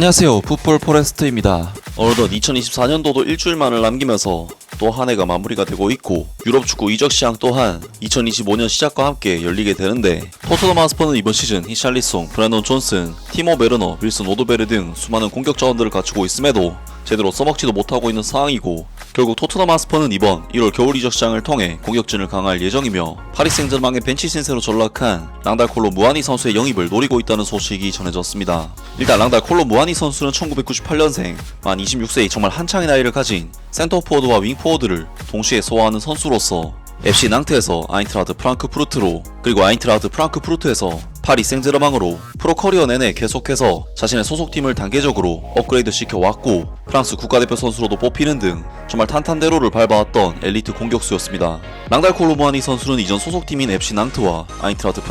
안녕하세요, 풋볼 포레스트입니다. 어느덧 2024년도도 일주일만을 남기면서 또 한 해가 마무리가 되고 있고, 유럽 축구 이적 시장 또한 2025년 시작과 함께 열리게 되는데, 토트넘 하스퍼는 이번 시즌 히샬리송, 브랜던 존슨, 티모 베르너, 윌슨 오드베르 등 수많은 공격 자원들을 갖추고 있음에도 제대로 써먹지도 못하고 있는 상황이고, 결국 토트넘 하스퍼는 이번 1월 겨울 이적 시장을 통해 공격진을 강화할 예정이며, 파리 생제르맹의 벤치 신세로 전락한 랑달 콜로 무아니 선수의 영입을 노리고 있다는 소식이 전해졌습니다. 일단 랑달 콜로 무아니 선수는 1998년생, 만 26세의 정말 한창의 나이를 가진 센터포워드와 윙포워드를 동시에 소화하는 선수로서 FC 낭트에서 아인트라흐트 프랑크푸르트로, 그리고 아인트라흐트 프랑크푸르트에서 파리 생제르맹으로 프로 커리어 내내 계속해서 자신의 소속팀을 단계적으로 업그레이드 시켜왔고, 프랑스 국가대표 선수로도 뽑히는 등 정말 탄탄대로를 밟아왔던 엘리트 공격수였습니다. 랑달 콜로 무아니 선수는 이전 소속팀인 FC 낭트와 아인트라흐트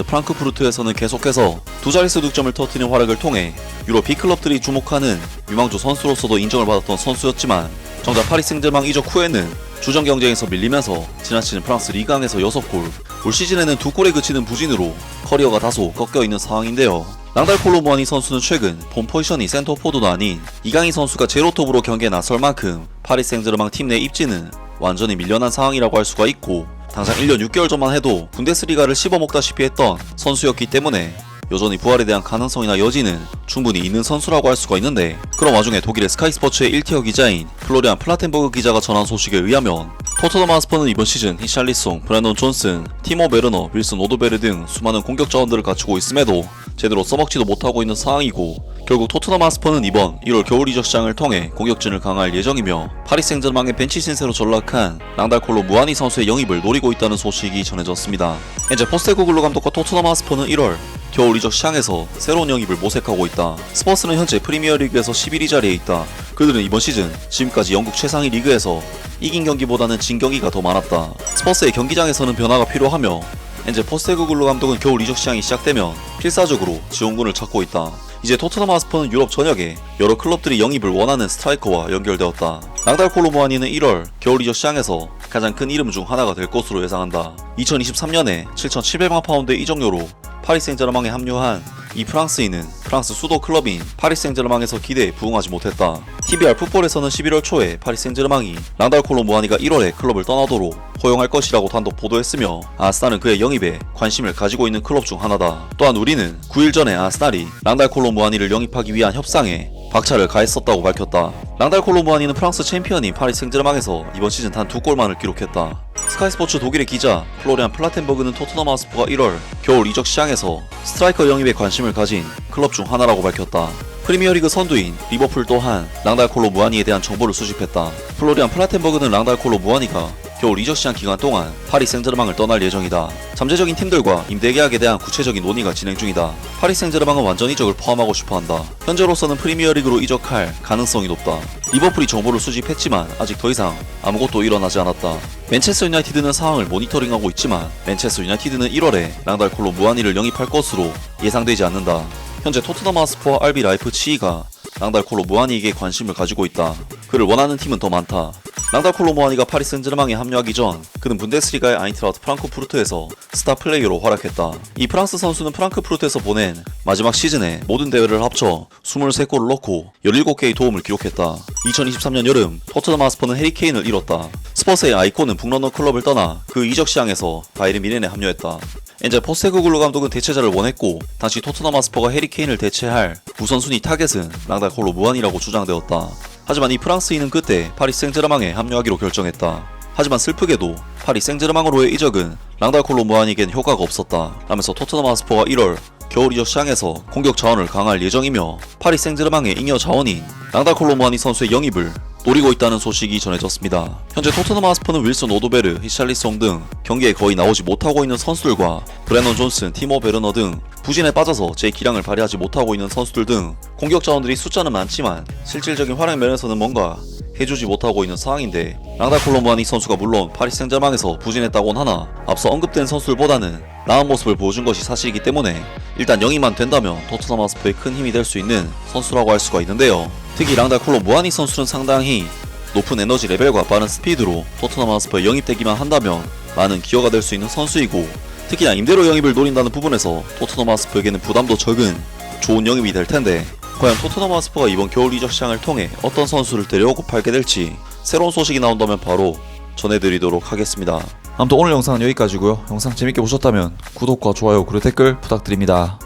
프랑크푸르트에서는 계속해서 두 자릿수 득점을 터뜨리는 활약을 통해 유럽 B클럽들이 주목하는 유망주 선수로서도 인정을 받았던 선수였지만, 정작 파리 생제르맹 이적 후에는 주전 경쟁에서 밀리면서 지난 시즌 프랑스 리그앙에서 6골, 올 시즌에는 2골에 그치는 부진으로 커리어가 다소 꺾여있는 상황인데요. 랑달 콜로 무아니 선수는 최근 본 포지션이 센터포드도 아닌 이강인 선수가 제로톱으로 경기에 나설 만큼 파리 생제르맹 팀 내 입지는 완전히 밀려난 상황이라고 할 수가 있고, 당장 1년 6개월 전만 해도 분데스리가를 씹어먹다시피 했던 선수였기 때문에 여전히 부활에 대한 가능성이나 여지는 충분히 있는 선수라고 할 수가 있는데, 그런 와중에 독일의 스카이스포츠의 1티어 기자인 플로리안 플라텐버그 기자가 전한 소식에 의하면, 토트넘 하스퍼는 이번 시즌 히샬리송, 브랜던 존슨, 티모 베르너, 윌슨 오드베르 등 수많은 공격 자원들을 갖추고 있음에도 제대로 써먹지도 못하고 있는 상황이고, 결국 토트넘 하스퍼는 이번 1월 겨울 이적 시장을 통해 공격진을 강화할 예정이며, 파리 생제르맹의 벤치 신세로 전락한 랑달 콜로 무아니 선수의 영입을 노리고 있다는 소식이 전해졌습니다. 현재 포스테코글루 감독과 토트넘 하스퍼는 1월 겨울 이적 시장에서 새로운 영입을 모색하고 있다. 스퍼스는 현재 프리미어리그에서 11위 자리에 있다. 그들은 이번 시즌 지금까지 영국 최상위 리그에서 이긴 경기보다는 진 경기가 더 많았다. 스퍼스의 경기장에서는 변화가 필요하며, 현재 포스테코글루 감독은 겨울 이적 시장이 시작되면 필사적으로 지원군을 찾고 있다. 이제 토트넘 하스퍼는 유럽 전역에 여러 클럽들이 영입을 원하는 스트라이커와 연결되었다. 랑달 콜로 무아니는 1월 겨울 이적 시장에서 가장 큰 이름 중 하나가 될 것으로 예상한다. 2023년에 7,700만 파운드의 이적료로 파리 생제르맹에 합류한 이 프랑스인은 프랑스 수도 클럽인 파리 생제르맹에서 기대에 부응하지 못했다. TBR 풋볼에서는 11월 초에 파리 생제르맹이 랑달 콜로 무아니가 1월에 클럽을 떠나도록 허용할 것이라고 단독 보도했으며, 아스날은 그의 영입에 관심을 가지고 있는 클럽 중 하나다. 또한 우리는 9일 전에 아스날이 랑달 콜로 무아니를 영입하기 위한 협상에 박차를 가했었다고 밝혔다. 랑달 콜로 무아니는 프랑스 챔피언인 파리 생제르맹에서 이번 시즌 단 2골만을 기록했다. 스카이스포츠 독일의 기자 플로리안 플라텐버그는 토트넘 하스퍼가 1월 겨울 이적 시장에서 스트라이커 영입에 관심을 가진 클럽 중 하나라고 밝혔다. 프리미어리그 선두인 리버풀 또한 랑달 콜로 무아니에 대한 정보를 수집했다. 플로리안 플라텐버그는 랑달 콜로 무아니가 겨울 이적 시장 기간 동안 파리 생제르맹을 떠날 예정이다. 잠재적인 팀들과 임대 계약에 대한 구체적인 논의가 진행 중이다. 파리 생제르맹은 완전 이적을 포함하고 싶어한다. 현재로서는 프리미어리그로 이적할 가능성이 높다. 리버풀이 정보를 수집했지만 아직 더 이상 아무것도 일어나지 않았다. 맨체스터 유나이티드는 상황을 모니터링하고 있지만, 맨체스터 유나이티드는 1월에 랑달 콜로 무아니를 영입할 것으로 예상되지 않는다. 현재 토트넘 하스퍼와 RB 라이프치히가 랑달 콜로 무아니에게 관심을 가지고 있다. 그를 원하는 팀은 더 많다. 랑달 콜로 무아니가 파리 생제르맹에 합류하기 전 그는 분데스리가의 아인트라흐트 프랑크푸르트에서 스타 플레이어로 활약했다. 이 프랑스 선수는 프랑크푸르트에서 보낸 마지막 시즌에 모든 대회를 합쳐 23골을 넣고 17개의 도움을 기록했다. 2023년 여름 토트넘 하스퍼는 해리케인을 잃었다. 스퍼스의 아이콘은 북런던 클럽을 떠나 그 이적 시장에서 바이에른 뮌헨에 합류했다. 현재 포스테코글루 감독은 대체자를 원했고, 당시 토트넘 하스퍼가 해리케인을 대체할 우선순위 타겟은 랑달 콜로 무아니라고 주장되었다. 하지만 이 프랑스인은 그때 파리 생제르맹에 합류하기로 결정했다. 하지만 슬프게도 파리 생제르맹으로의 이적은 랑달 콜로 무아니에겐 효과가 없었다. 라면서 토트넘 하스퍼가 1월 겨울 이적 시장에서 공격 자원을 강화할 예정이며, 파리 생제르맹의 잉여 자원인 랑달 콜로 무아니 선수의 영입을 노리고 있다는 소식이 전해졌습니다. 현재 토트넘 하스퍼는 윌슨 오드베르, 히샬리송 등 경기에 거의 나오지 못하고 있는 선수들과 브랜던 존슨, 티모 베르너 등 부진에 빠져서 제 기량을 발휘하지 못하고 있는 선수들 등 공격 자원들이 숫자는 많지만 실질적인 활약 면에서는 뭔가 해주지 못하고 있는 상황인데, 랑달 콜로 무아니 선수가 물론 파리 생제르맹에서 부진했다곤 하나 앞서 언급된 선수들보다는 나은 모습을 보여준 것이 사실이기 때문에 일단 영입만 된다면 토트넘 하스퍼의 큰 힘이 될 수 있는 선수라고 할 수가 있는데요. 특히 랑달 콜로 무아니 선수는 상당히 높은 에너지 레벨과 빠른 스피드로 토트넘 하스퍼에 영입되기만 한다면 많은 기여가 될 수 있는 선수이고, 특히나 임대로 영입을 노린다는 부분에서 토트넘 하스퍼에게는 부담도 적은 좋은 영입이 될 텐데 과연 토트넘 하스퍼가 이번 겨울 이적 시장을 통해 어떤 선수를 데려오고 팔게 될지 새로운 소식이 나온다면 바로 전해드리도록 하겠습니다. 아무튼 오늘 영상은 여기까지고요. 영상 재밌게 보셨다면 구독과 좋아요 그리고 댓글 부탁드립니다.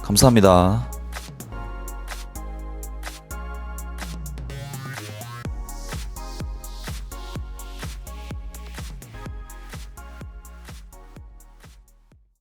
감사합니다.